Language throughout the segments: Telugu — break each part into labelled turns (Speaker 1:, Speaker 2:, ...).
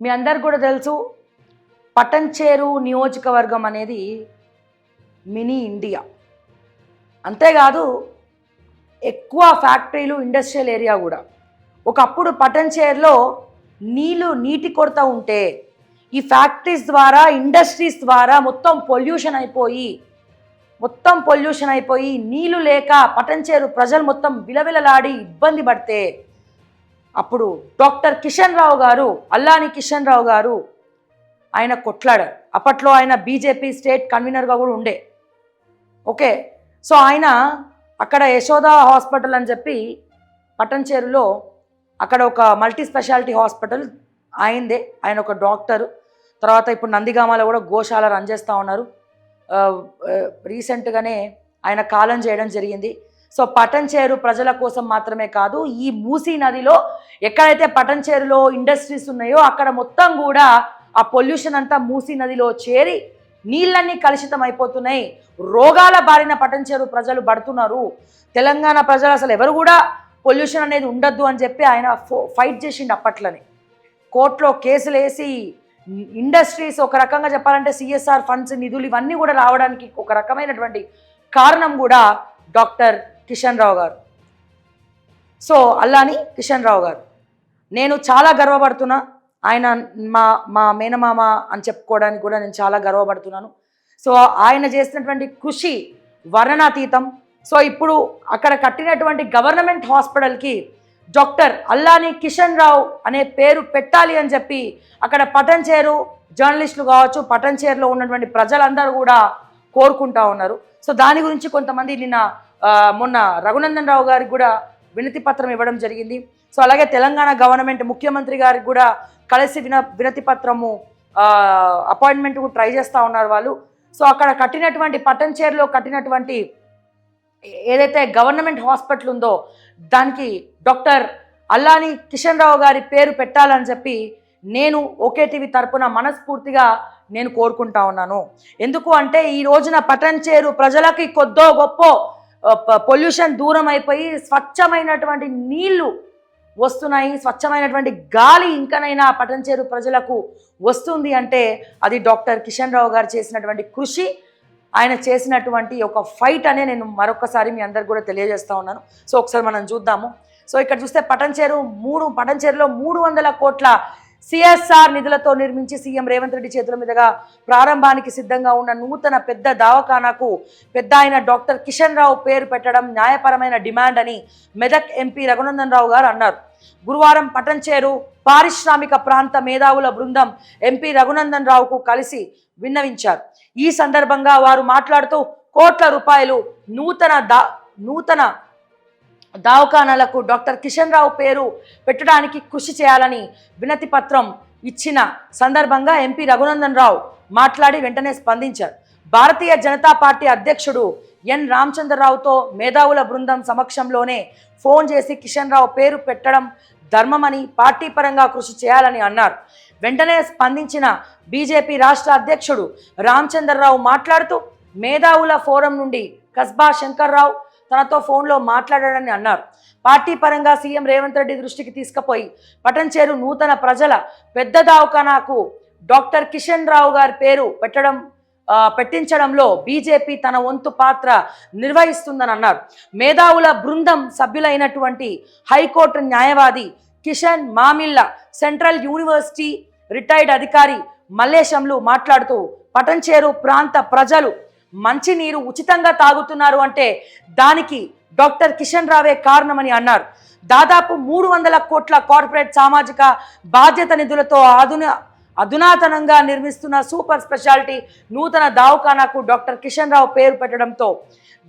Speaker 1: మీ అందరికి కూడా తెలుసు పటంచేరు నియోజకవర్గం అనేది మినీ ఇండియా. అంతేకాదు ఎక్కువ ఫ్యాక్టరీలు, ఇండస్ట్రియల్ ఏరియా కూడా. ఒకప్పుడు పటంచేరులో నీటి కొరత ఉంటే ఈ ఫ్యాక్టరీస్ ద్వారా, ఇండస్ట్రీస్ ద్వారా మొత్తం పొల్యూషన్ అయిపోయి నీళ్లు లేక పటంచేరు ప్రజలు మొత్తం విలవిలలాడి ఇబ్బంది పడితే అప్పుడు డాక్టర్ కిషన్ రావు గారు, అల్లాని కిషన్ రావు గారు ఆయన కొట్లాడారు. అప్పట్లో ఆయన బీజేపీ స్టేట్ కన్వీనర్గా కూడా ఉండే. ఓకే, సో ఆయన అక్కడ యశోద హాస్పిటల్ అని చెప్పి పటంచేరులో అక్కడ ఒక మల్టీ స్పెషాలిటీ హాస్పిటల్ అయిందే. ఆయన ఒక డాక్టరు. తర్వాత ఇప్పుడు నందిగామలో కూడా గోశాల రన్ చేస్తూ ఉన్నారు. రీసెంట్గానే ఆయన కాలం చేయడం జరిగింది. సో పటంచేరు ప్రజల కోసం మాత్రమే కాదు, ఈ మూసీ నదిలో ఎక్కడైతే పటంచేరులో ఇండస్ట్రీస్ ఉన్నాయో అక్కడ మొత్తం కూడా ఆ పొల్యూషన్ అంతా మూసీ నదిలో చేరి నీళ్ళన్నీ కలుషితం అయిపోతున్నాయి. రోగాల బారిన పటంచేరు ప్రజలు పడుతున్నారు. తెలంగాణ ప్రజలు అసలు ఎవరు కూడా పొల్యూషన్ అనేది ఉండద్దు అని చెప్పి ఆయన ఫైట్ చేసిండు. అప్పట్లోనే కోర్టులో కేసులు వేసి ఇండస్ట్రీస్ ఒక రకంగా చెప్పాలంటే సిఎస్ఆర్ ఫండ్స్, నిధులు ఇవన్నీ కూడా రావడానికి ఒక రకమైనటువంటి కారణం కూడా డాక్టర్ కిషన్ రావు గారు. సో అల్లాని కిషన్ రావు గారు నేను చాలా గర్వపడుతున్నా. ఆయన మా మేనమామ అని చెప్పుకోవడానికి కూడా నేను చాలా గర్వపడుతున్నాను. సో ఆయన చేసినటువంటి కృషి వర్ణనాతీతం. సో ఇప్పుడు అక్కడ కట్టినటువంటి గవర్నమెంట్ హాస్పిటల్కి డాక్టర్ అల్లాని కిషన్ రావు అనే పేరు పెట్టాలి అని చెప్పి అక్కడ పటంచేరు జర్నలిస్టులు కావచ్చు, పటంచేరులో ఉన్నటువంటి ప్రజలందరూ కూడా కోరుకుంటా ఉన్నారు. సో దాని గురించి కొంతమంది మొన్న రఘునందన్ రావు గారికి కూడా వినతి పత్రం ఇవ్వడం జరిగింది. సో అలాగే తెలంగాణ గవర్నమెంట్ ముఖ్యమంత్రి గారికి కూడా కలిసి వినతి పత్రము అపాయింట్మెంట్ కూడా ట్రై చేస్తూ ఉన్నారు వాళ్ళు. సో అక్కడ కట్టినటువంటి పటంచేరులో కట్టినటువంటి ఏదైతే గవర్నమెంట్ హాస్పిటల్ ఉందో దానికి డాక్టర్ అల్లాని కిషన్ రావు గారి పేరు పెట్టాలని చెప్పి నేను ఓకే టీవీ తరపున మనస్ఫూర్తిగా నేను కోరుకుంటా ఉన్నాను. ఎందుకు అంటే ఈ రోజున పటంచేరు ప్రజలకి కొద్దో గొప్ప పొల్యూషన్ దూరం అయిపోయి స్వచ్ఛమైనటువంటి నీళ్లు వస్తున్నాయి, స్వచ్ఛమైనటువంటి గాలి ఇంకనైనా పటంచేరు ప్రజలకు వస్తుంది అంటే అది డాక్టర్ కిషన్ రావు గారు చేసినటువంటి కృషి, ఆయన చేసినటువంటి ఒక ఫైట్ అనే నేను మరొకసారి మీ అందరికి కూడా తెలియజేస్తూ ఉన్నాను. సో ఒకసారి మనం చూద్దాము. సో ఇక్కడ చూస్తే పటంచేరులో 300 కోట్ల సిఎస్ఆర్ నిధులతో నిర్మించి సీఎం రేవంత్ రెడ్డి చేతుల మీదుగా ప్రారంభానికి సిద్ధంగా ఉన్న నూతన పెద్ద దవాఖానాకు పెద్ద ఆయన డాక్టర్ కిషన్ రావు పేరు పెట్టడం న్యాయపరమైన డిమాండ్ అని మెదక్ ఎంపీ రఘునందన్ రావు గారు అన్నారు. గురువారం పటంచేరు పారిశ్రామిక ప్రాంత మేధావుల బృందం ఎంపీ రఘునందన్ రావుకు కలిసి విన్నవించారు. ఈ సందర్భంగా వారు మాట్లాడుతూ కోట్ల రూపాయలు నూతన దవాఖానాలకు డాక్టర్ కిషన్ రావు పేరు పెట్టడానికి కృషి చేయాలని వినతి పత్రం ఇచ్చిన సందర్భంగా ఎంపీ రఘునందన్ రావు మాట్లాడి వెంటనే స్పందించారు. భారతీయ జనతా పార్టీ అధ్యక్షుడు ఎన్ రామచంద్రరావుతో మేధావుల బృందం సమక్షంలోనే ఫోన్ చేసి కిషన్ రావు పేరు పెట్టడం ధర్మమని, పార్టీ పరంగా కృషి చేయాలని అన్నారు. వెంటనే స్పందించిన బీజేపీ రాష్ట్ర అధ్యక్షుడు రామచంద్రరావు మాట్లాడుతూ మేధావుల ఫోరం నుండి కస్బా శంకర్రావు తనతో ఫోన్లో మాట్లాడాడని అన్నారు. పార్టీ పరంగా సీఎం రేవంత్ రెడ్డి దృష్టికి తీసుకుపోయి పటంచేరు నూతన ప్రజల పెద్ద దవాఖానాకు డాక్టర్ కిషన్ రావు గారి పేరు పెట్టించడంలో బీజేపీ తన వంతు పాత్ర నిర్వహిస్తుందని అన్నారు. మేధావుల బృందం సభ్యులైనటువంటి హైకోర్టు న్యాయవాది కిషన్ మామిళ్ళ, సెంట్రల్ యూనివర్సిటీ రిటైర్డ్ అధికారి మల్లేశంలు మాట్లాడుతూ పటంచేరు ప్రాంత ప్రజలు మంచినీరు ఉచితంగా తాగుతున్నారు అంటే దానికి డాక్టర్ కిషన్ రావే కారణమని అన్నారు. దాదాపు 300 కోట్ల కార్పొరేట్ సామాజిక బాధ్యత నిధులతో అధునాతనంగా నిర్మిస్తున్న సూపర్ స్పెషాలిటీ నూతన దవాఖానాకు డాక్టర్ కిషన్ రావు పేరు పెట్టడంతో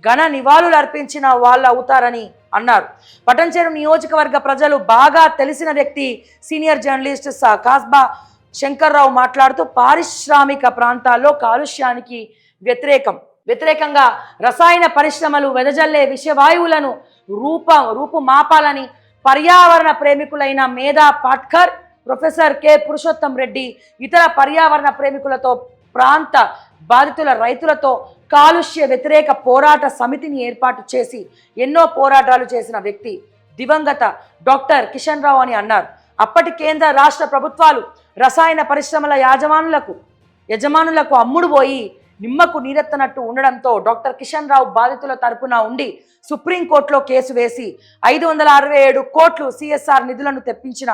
Speaker 1: ఘన నివాళులు అర్పించిన వాళ్ళు అవుతారని అన్నారు. పటంచేరు నియోజకవర్గ ప్రజలు బాగా తెలిసిన వ్యక్తి సీనియర్ జర్నలిస్ట్ కాస్బా శంకర్రావు మాట్లాడుతూ పారిశ్రామిక ప్రాంతాల్లో కాలుష్యానికి వ్యతిరేకంగా రసాయన పరిశ్రమలు వెదజల్లే విషవాయువులను రూపుమాపాలని పర్యావరణ ప్రేమికులైన మేధా పాట్కర్, ప్రొఫెసర్ కె పురుషోత్తం రెడ్డి, ఇతర పర్యావరణ ప్రేమికులతో, ప్రాంత బాధితుల రైతులతో కాలుష్య వ్యతిరేక పోరాట సమితిని ఏర్పాటు చేసి ఎన్నో పోరాటాలు చేసిన వ్యక్తి దివంగత డాక్టర్ కిషన్ రావు అని అన్నారు. అప్పటి కేంద్ర రాష్ట్ర ప్రభుత్వాలు రసాయన పరిశ్రమల యజమానులకు అమ్ముడు పోయి నిమ్మకు నీరెత్తనట్టు ఉండడంతో డాక్టర్ కిషన్ రావు బాధితుల తరపున ఉండి సుప్రీంకోర్టులో కేసు వేసి 567 కోట్లు సిఎస్ఆర్ నిధులను తెప్పించిన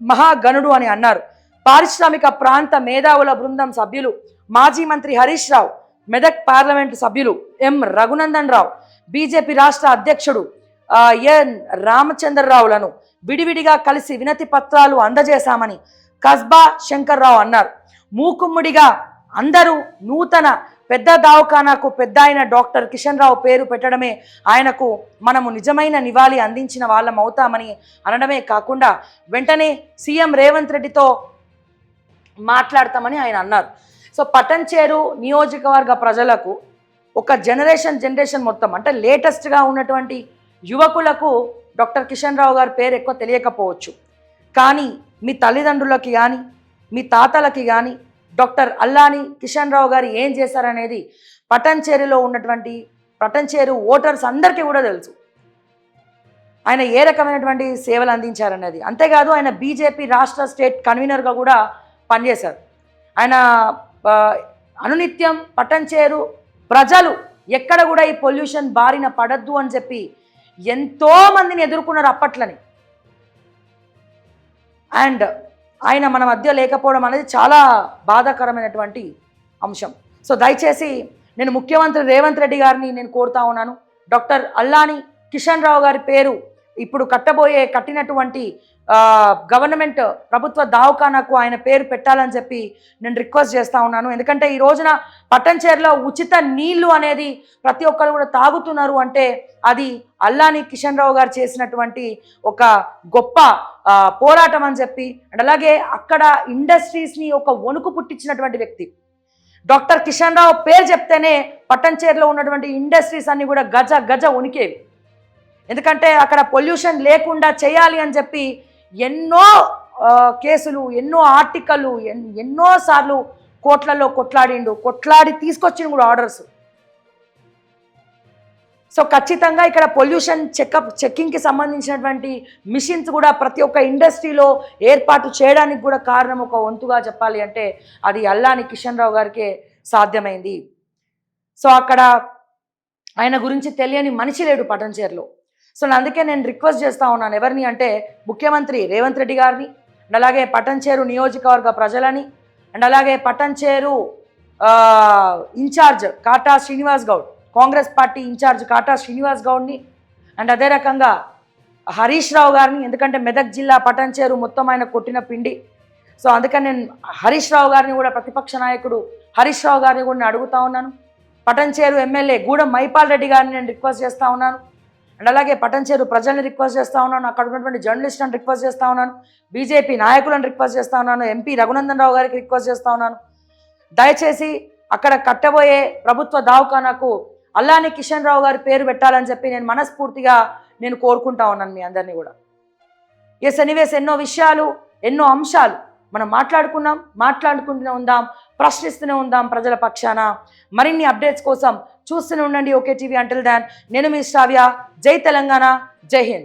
Speaker 1: మహాగణుడు అని అన్నారు. పారిశ్రామిక ప్రాంత మేధావుల బృందం సభ్యులు మాజీ మంత్రి హరీష్ రావు, మెదక్ పార్లమెంటు సభ్యులు ఎం రఘునందన్ రావు, బీజేపీ రాష్ట్ర అధ్యక్షుడు ఎన్ రామచంద్రరావులను విడివిడిగా కలిసి వినతి పత్రాలు అందజేశామని కస్బా శంకర్రావు అన్నారు. మూకుమ్ముడిగా అందరూ నూతన పెద్ద దవాఖానాకు పెద్ద అయిన డాక్టర్ కిషన్ రావు పేరు పెట్టడమే ఆయనకు మనము నిజమైన నివాళి అందించిన వాళ్ళం అవుతామని అనడమే కాకుండా వెంటనే సీఎం రేవంత్ రెడ్డితో మాట్లాడతామని ఆయన అన్నారు. సో పటంచేరు నియోజకవర్గ ప్రజలకు ఒక జనరేషన్ మొత్తం అంటే లేటెస్ట్గా ఉన్నటువంటి యువకులకు డాక్టర్ కిషన్ రావు గారి పేరు ఎక్కువ తెలియకపోవచ్చు, కానీ మీ తల్లిదండ్రులకి కానీ మీ తాతలకి కానీ డాక్టర్ అల్లాని కిషన్ రావు గారు ఏం చేశారనేది పటంచేరులో ఉన్నటువంటి పటంచేరు ఓటర్స్ అందరికీ కూడా తెలుసు. ఆయన ఏ రకమైనటువంటి సేవలు అందించారనేది. అంతేకాదు ఆయన బీజేపీ రాష్ట్ర స్టేట్ కన్వీనర్గా కూడా పనిచేశారు. ఆయన అనునిత్యం పటంచేరు ప్రజలు ఎక్కడ కూడా ఈ పొల్యూషన్ బారిన పడద్దు అని చెప్పి ఎంతో మందిని ఎదుర్కొన్నారు అప్పట్లని. అండ్ ఆయన మన మధ్య లేకపోవడం అనేది చాలా బాధాకరమైనటువంటి అంశం. సో దయచేసి నేను ముఖ్యమంత్రి రేవంత్ రెడ్డి గారిని నేను కోరుతా ఉన్నాను, డాక్టర్ అల్లాని కిషన్ రావు గారి పేరు ఇప్పుడు కట్టినటువంటి గవర్నమెంట్ ప్రభుత్వ దవాఖానాకు ఆయన పేరు పెట్టాలని చెప్పి నేను రిక్వెస్ట్ చేస్తూ ఉన్నాను. ఎందుకంటే ఈ రోజున పట్టంచేరులో ఉచిత నీళ్లు అనేది ప్రతి ఒక్కరు కూడా తాగుతున్నారు అంటే అది అల్లాని కిషన్ రావు గారు చేసినటువంటి ఒక గొప్ప పోరాటం అని చెప్పి, అండ్ అలాగే అక్కడ ఇండస్ట్రీస్ని ఒక వణుకు పుట్టించినటువంటి వ్యక్తి. డాక్టర్ కిషన్ రావు పేరు చెప్తేనే పట్టంచేరులో ఉన్నటువంటి ఇండస్ట్రీస్ అన్నీ కూడా గజ వణికేవి. ఎందుకంటే అక్కడ పొల్యూషన్ లేకుండా చేయాలి అని చెప్పి ఎన్నో కేసులు, ఎన్నో ఆర్టికల్లు, ఎన్నోసార్లు కోట్లలో కొట్లాడి తీసుకొచ్చిన కూడా ఆర్డర్స్. సో ఖచ్చితంగా ఇక్కడ పొల్యూషన్ చెక్కింగ్కి సంబంధించినటువంటి మిషన్స్ కూడా ప్రతి ఒక్క ఇండస్ట్రీలో ఏర్పాటు చేయడానికి కూడా కారణం ఒక వంతుగా చెప్పాలి అంటే అది అల్లాని కిషన్ రావు గారికే సాధ్యమైంది. సో అక్కడ ఆయన గురించి తెలియని మనిషి లేడు పటంచేరులో. సో అందుకే నేను రిక్వెస్ట్ చేస్తూ ఉన్నాను ఎవరిని అంటే ముఖ్యమంత్రి రేవంత్ రెడ్డి గారిని, అండ్ అలాగే పటంచేరు నియోజకవర్గ ప్రజలని, అండ్ అలాగే Patancheru in charge Katta Srinivas Goud, Congress party in charge Katta Srinivas గౌడ్ని, అండ్ అదే రకంగా హరీష్ రావు గారిని. ఎందుకంటే మెదక్ జిల్లా పటంచేరు మొత్తం ఆయన కొట్టిన పిండి. సో అందుకని నేను హరీష్ రావు గారిని కూడా, ప్రతిపక్ష నాయకుడు హరీష్ రావు గారిని కూడా నేను అడుగుతా ఉన్నాను. పటంచేరు ఎమ్మెల్యే గూడెం మైపాల్ రెడ్డి గారిని నేను రిక్వెస్ట్ చేస్తూ ఉన్నాను. అండ్ అలాగే పటంచేరు ప్రజల్ని రిక్వెస్ట్ చేస్తూ ఉన్నాను, అక్కడ ఉన్నటువంటి జర్నలిస్టులను రిక్వెస్ట్ చేస్తూ ఉన్నాను, బీజేపీ నాయకులను రిక్వెస్ట్ చేస్తూ ఉన్నాను, ఎంపీ రఘునందన్ రావు గారికి రిక్వెస్ట్ చేస్తూ ఉన్నాను. దయచేసి అక్కడ కట్టబోయే ప్రభుత్వ దవాఖానాకు అల్లాని కిషన్ రావు గారి పేరు పెట్టాలని చెప్పి నేను మనస్ఫూర్తిగా కోరుకుంటా ఉన్నాను మీ అందరినీ కూడా. ఎనీవేస్ ఎన్నో విషయాలు, ఎన్నో అంశాలు మనం మాట్లాడుకుంటూనే ఉందాం, ప్రశ్నిస్తూనే ఉందాం ప్రజల పక్షాన. మరిన్ని అప్డేట్స్ కోసం చూస్తూనే ఉండండి ఓకే టీవీ. అంటిల్ దాన్ నేను మీ శ్రావ్య. జై తెలంగాణ, జై హింద్.